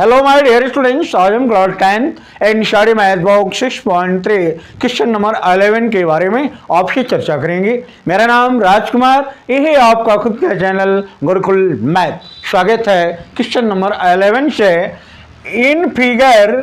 Hello my dear students, आज हम class 10 NCERT math box 6.3 question number 11 के बारे में आपसे चर्चा करेंगे। मेरा नाम राजकुमार, ये है आपका खुद का चैनल गुरुकुल मैथ। स्वागत है। क्वेश्चन नंबर 11 से in figure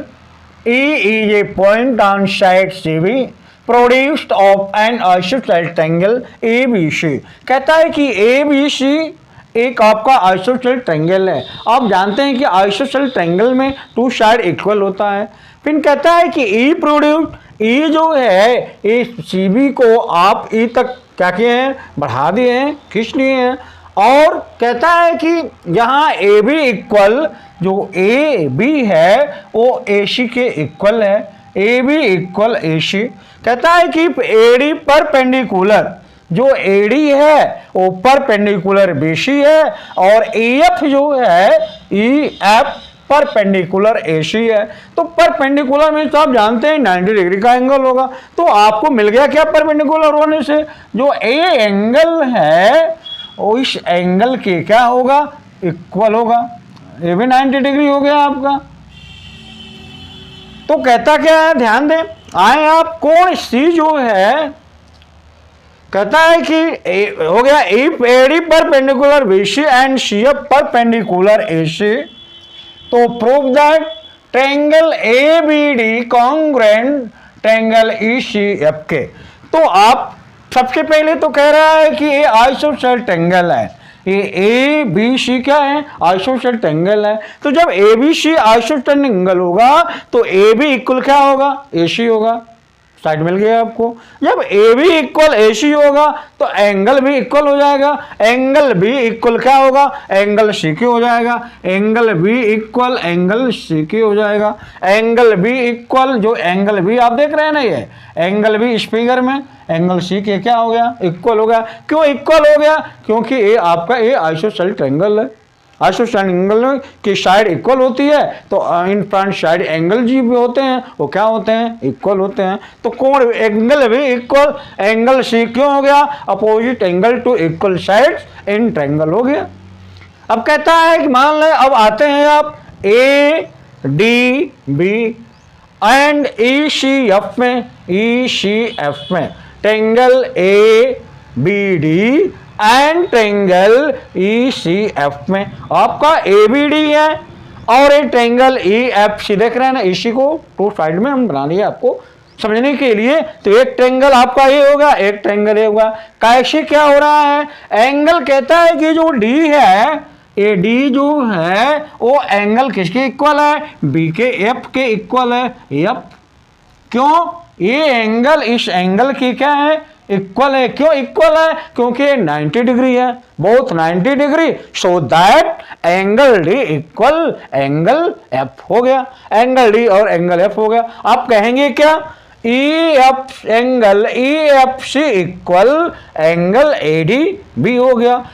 E is a point on side CB produced of N isosceles triangle ABC. कहता है कि एबीसी एक आपका आइसोसेलेस ट्रायंगल है। आप जानते हैं कि आइसोसेलेस ट्रायंगल में टू साइड इक्वल होता है। फिर कहता है कि ई प्रोड्यूस्ड, ई जो है इस सीबी को आप ई तक क्या किए हैं, बढ़ा दिए हैं, खींच लिए हैं। और कहता है कि यहाँ ए बी इक्वल, जो ए बी है वो ए सी के इक्वल है। ए बी इक्वल ए सी। कहता है कि ए डी परपेंडिकुलर, जो एडी है वो परपेंडिकुलर बीसी है, और एफ जो है ई एफ परपेंडिकुलर एसी है। तो परपेंडिकुलर में तो आप जानते हैं 90 डिग्री का एंगल होगा। तो आपको मिल गया क्या परपेंडिकुलर होने से, जो ए एंगल है वो इस एंगल के क्या होगा, इक्वल होगा। ये भी 90 डिग्री हो गया आपका। तो कहता क्या है, ध्यान दें, आए आप कोण सी जो है, कहता है कि हो गया if AD perpendicular BC and C F perpendicular AC, तो prove that triangle A B D congruent triangle E C F के। तो आप सबसे पहले तो कह रहा है कि ये आइसोसेलेस ट्रायंगल है, ये ए बी सी क्या है, आइसोसेलेस ट्रायंगल है। तो जब A B C isosceles triangle होगा तो ए बी इक्वल क्या होगा, ए सी होगा। साइड मिल गया आपको। जब ए बी इक्वल ए सी होगा तो एंगल भी इक्वल हो जाएगा। एंगल बी इक्वल क्या होगा, एंगल सी के हो जाएगा। Angle B equal angle C के हो जाएगा। एंगल बी इक्वल, जो एंगल बी आप देख रहे हैं ना, ये एंगल बी इस फिगर में एंगल सी के क्या हो गया, इक्वल हो गया। क्यों इक्वल हो गया, क्योंकि ये आपका ये आइसोसेलेस ट्रायंगल है। आइसोसेलेस ट्रायंगल की साइड इक्वल होती है, तो in front side angle G भी होते हैं, वो क्या होते हैं, इक्वल होते हैं। तो कोण एंगल भी इक्वल, एंगल सी क्यों हो गया, opposite angle to equal sides in triangle हो गया। अब कहता है कि मान लें, अब आते हैं आप A D B and E C F में, ई सी एफ में triangle A B D and triangle E C F में आपका ए बी डी है और एक ट्रायंगल ई एफ सी देख रहे हैं ना, इसी को टू साइड में हम बना लिए आपको समझने के लिए। तो एक ट्रायंगल आपका ये होगा, एक ट्रायंगल ये होगा। कैसे क्या हो रहा है, एंगल कहता है कि जो डी है, ए डी जो है वो एंगल किसके इक्वल है, बी के एफ के इक्वल है। एफ क्यों, ये एंगल इस एंगल की क्या है, इक्वल है। क्यों इक्वल है, क्योंकि 90 डिग्री है, both 90 degree, so that angle D equal angle F हो गया। एंगल डी और एंगल एफ हो गया। आप कहेंगे क्या, E F angle E F C equal angle A D B हो गया।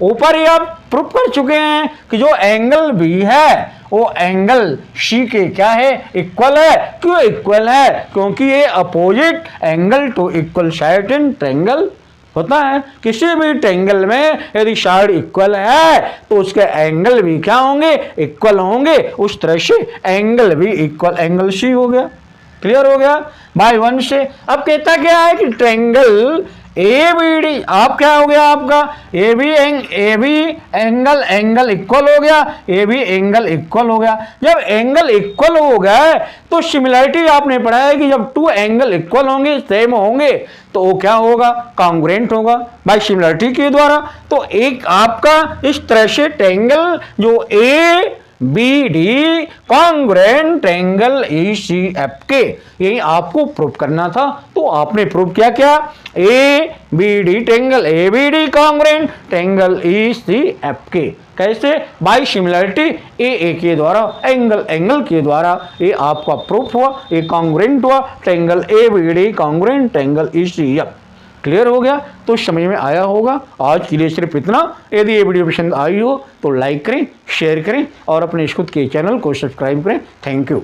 ऊपर ही आप प्रूव कर चुके हैं कि जो एंगल बी है वो एंगल सी के क्या है, इक्वल है। क्यों इक्वल है, क्योंकि ये opposite angle to equal side in triangle होता है। किसी भी ट्रायंगल में यदि साइड इक्वल है तो उसके एंगल भी क्या होंगे, इक्वल होंगे। उस तरह से एंगल भी इक्वल एंगल सी हो गया। क्लियर हो गया बाय वन से। अब कहता क्या है कि ट्रायंगल ए बी डी आप क्या हो गया आपका, A B angle angle equal हो गया, ए बी एंगल इक्वल हो गया। जब एंगल इक्वल हो गए तो सिमिलरिटी आपने पढ़ा है कि जब टू एंगल इक्वल होंगे, सेम होंगे, तो वो क्या होगा, कॉन्ग्रुएंट होगा बाय सिमिलरिटी के द्वारा। तो एक आपका इस तरह से ट्रायंगल जो A B D congruent triangle E C F के, यही आपको प्रूव करना था। तो आपने प्रूव किया क्या, A B D triangle A B D congruent triangle E C F के। कैसे, बाय सिमिलरिटी ए के द्वारा, एंगल एंगल के द्वारा ये आपका प्रूफ हुआ, ये कॉन्ग्रुएंट हुआ triangle A B D congruent triangle E C F. Clear हो गया, तो समझ में आया होगा। आज के लिए सिर्फ इतना। यदि ये वीडियो पसंद आई हो तो लाइक करें, शेयर करें और अपने खुद के चैनल को सब्सक्राइब करें। Thank you.